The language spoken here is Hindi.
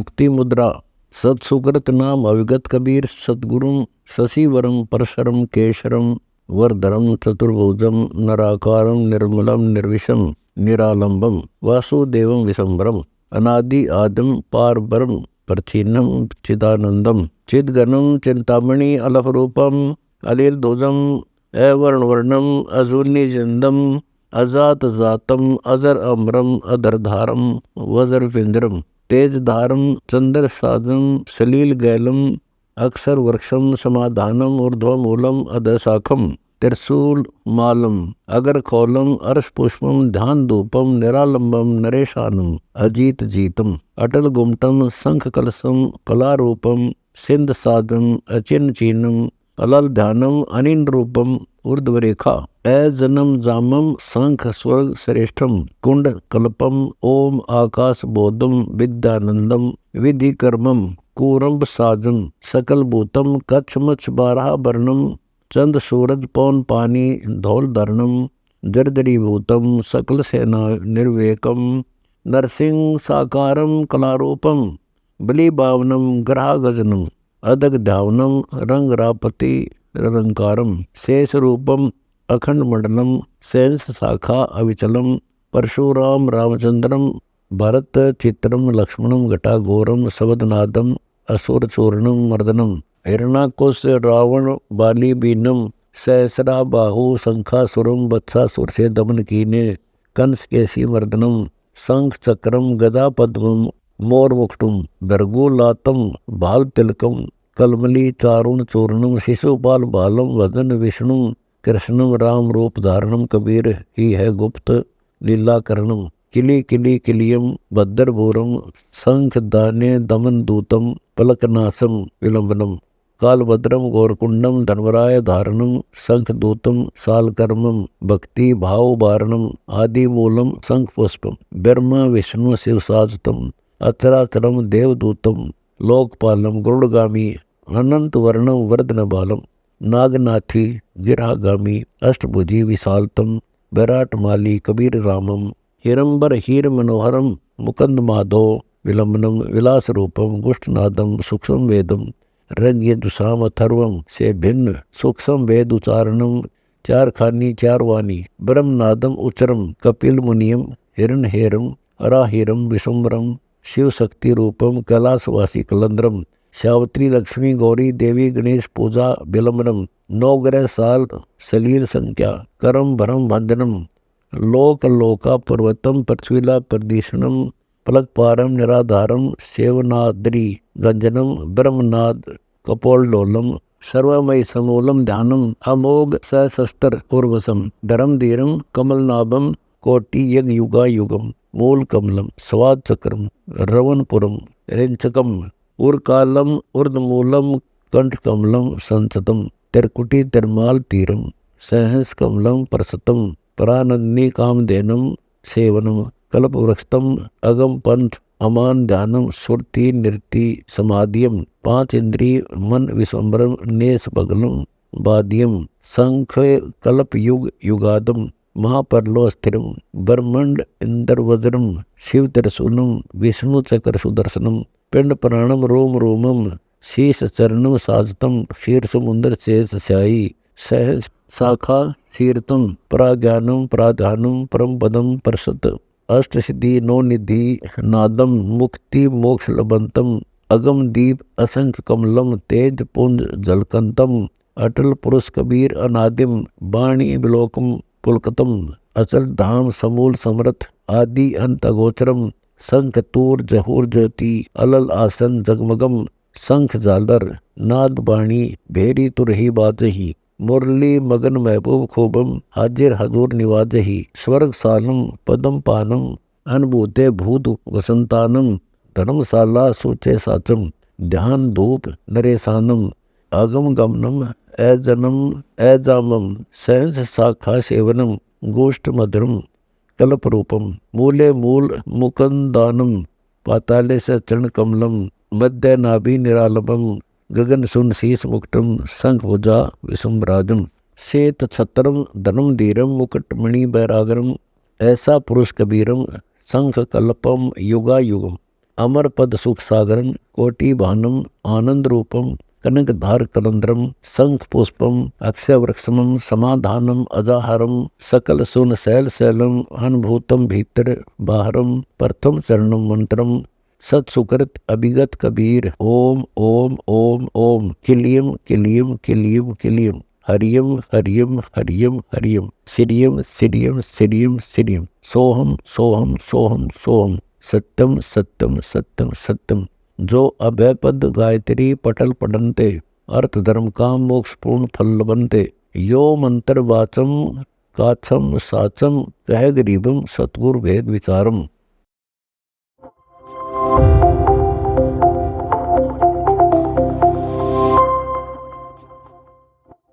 मुक्ति मुद्रा। सत्सुकृत नाम अविगत कबीर सद्गुरुम शशिवरम परशरम केशरम वरदरम चतुर्भुजम नराकारम निर्मलम निर्विषम निरालंबम वासुदेवम विशंबरम अनादि आदम पारबरम प्रथिन्नम चिदानंदम चिदगणम चिंतामणि अलफरूपम अलील ध्वजम अवर्णवर्णम अजूर्निजंदम अजात जातम अजर अमरम अधरधारम वज्रविंद्रम तेजधारम चंद्र साधम सलील गैलम अक्षर वृक्षम समाधानम ऊर्ध्वमूलम अधशाखम त्रिशूल मालम अगर खौलम अर्श पुष्पम ध्यान धूपम निरालंबम नरेशानम अजीत जीतम अटल गुमटम शंख कलसम कलारूपम सिंध साधम अचिन चीनम अलल ध्यानम अनिन रूपम ऊर्ध्वरेखा अजनम जामम शंख स्वर्ग श्रेष्ठम कुंड कल्पम ओम आकाश बोधम विद्यानंदम विधि कर्मम कूरम्ब साजम सकल भूतम कच्छ मच्छ बारह वर्णम चंद सूरज पौन पानी धौल धरणम जर्जरी भूतम सकल सेना निर्वेकम नरसिंह साकारम कलारूपम बलि बावनम ग्रह गजनम अदग धावनम रंग रापति रंकारम शेष रूपम अखंड मंडलम सेंस शाखा अविचलम परशुराम रामचंद्रम भरत चित्रम लक्ष्मणम घटाघोरम शबदनादम असुर चूर्णम मर्दनम हिरणाकुश रावण बाली बीनम सहस्रा बाहु शंखासुरम वत्सासुर से दमन कीने कंस केसी मर्दनम शंख चक्रम गदा पद्मम मोर मुकुटम भृगुलातम भाल तिलकम कलमली चारुण चूर्णम शिशुपाल बालम वदन विष्णु कृष्णम राम रूप धारणम कबीर ही है गुप्त लीला करणम किली किली किलियम भद्रभूरम शंख दाने दमन दूतम पलकनासम विलंबनम कालभद्रम गौरकुंडम धर्मराय धारणम शंख दूतम सालकर्मम भक्ति भाव वारणम आदि मूलम शंख पुष्पम ब्रह्मा विष्णु शिव साजतम अचराचरम देवदूतम लोकपालम गरुड़गामी अनंत वर्णम वर्धन बालम नागनाथी गिरहागामी अष्टभुजी विशालतम विराट माली कबीर रामम हिरंबर हीर मनोहरम मुकंद माधव विलंबनम विलास रूपम गुष्टनादम सूक्ष्म वेदम रंग्य दुसाम अथर्वम से भिन्न सूक्ष्म वेद उच्चारणम चार खानी चार वाणी ब्रह्मनादम उच्चरम कपिल मुनियम हिरण हेरम अराहिरम विशुम्बरम शिव शक्ति रूपम कैलाशवासी कलंद्रम शावत्री लक्ष्मी गौरी देवी गणेश पूजा विलंबनम नवग्रह साल सलील संख्या करम भरम भंजनम लोक लोका पर्वतम पृथ्वीला प्रदीशनम पलक पारम निराधारम सेवनाद्री गंजनम ब्रह्मनाद कपोलडोलम सर्वमय समूलम ध्यानम अमोघ सहस्त्र उर्वसम धर्म धीरम कमलनाभम कोटि यग युगा युगम मूल कमलम स्वाद चक्रम रवनपुरम रेंचकम उर्कालम उर्दमूलम कंठ कमलम संसतम तिरकुटी तिरमाल तीरम सहस कमलम परसतम परानंदनी कामधेनम सेवनम कल्प वृक्षतम अगम पंथ अमान ध्यानम सुरति नृति समाधियम पांच इंद्रिय मन विश्वम्बरम नेस बगलम बादियम शंख कल्प युग युगादम महापरलो स्थिरम ब्रह्मंड इंद्र वज्रम शिव त्रिशूलम विष्णु चक्र सुदर्शनम पिंड प्राणम रोम रोमम शीश चरणम साजतम क्षीर समुद्र शेष स्यायी सह शाखा शीरतम प्राज्ञानम प्राधानम परम पदम परसत अष्ट सिद्धि नो निधि नादम मुक्ति मोक्ष लबंतम अगम दीप असंख्य कमलम तेज पुंज जलकंतम अटल पुरुष कबीर अनादिम वाणी विलोकम पुलकतम अचल धाम समूल समर्थ आदि अंत अगोचरम शंख तूर जहूर ज्योति अलल आसन जगमगम शंख झालर नाद बाणी भेरी तुरही बाजही मुरली मगन महबूब खूबम हाजिर हजूर निवाजही स्वर्ग सालम पदम पानम अनुभूते भूत वसंतानम धर्मशाला सूचे साचम ध्यान धूप नरेशानम आगम गमनम अजनम अजामम सहंस शाखा सेवनम गोष्ठ मधुरम कल्प रूपम मूले मूल मुकंदानम पाताले से चरण कमलम मध्य नाभि निरालभम गगन सुन शीस मुकुटम शंख भुजा विषमराजम श्वेत छत्रम धनम धीरम मुकुटमणि बैरागरम ऐसा पुरुष कबीरम शंख कल्पम युगा युगम अमर पद सुख सागरम कोटि भानम आनंद रूपम कनक धार कलंद्रम शंख पुष्पम अक्षय वृक्षमम समाधानम अजाहारम सकल सुन शैल शैलम अनुभूतम भीतर बाहरम प्रथम चरणम मंत्रम सत सुकृत अभिगत कबीर ओम ओम ओम ओम किलियम किलियम किलियम किलियम हरियम हरियम हरियम हरियम श्रियम श्रियम श्रियम श्रियम सोहम सोहम सोहम सोहम सत्यम सत्यम सत्यम सत्यम। जो अभय पद गायत्री पटल पढ़नते अर्थ धर्म काम मोक्ष पूर्ण फल बनते। यो मंत्र वाचम काछम साचम कह गरीबम सतगुरु भेद विचारम।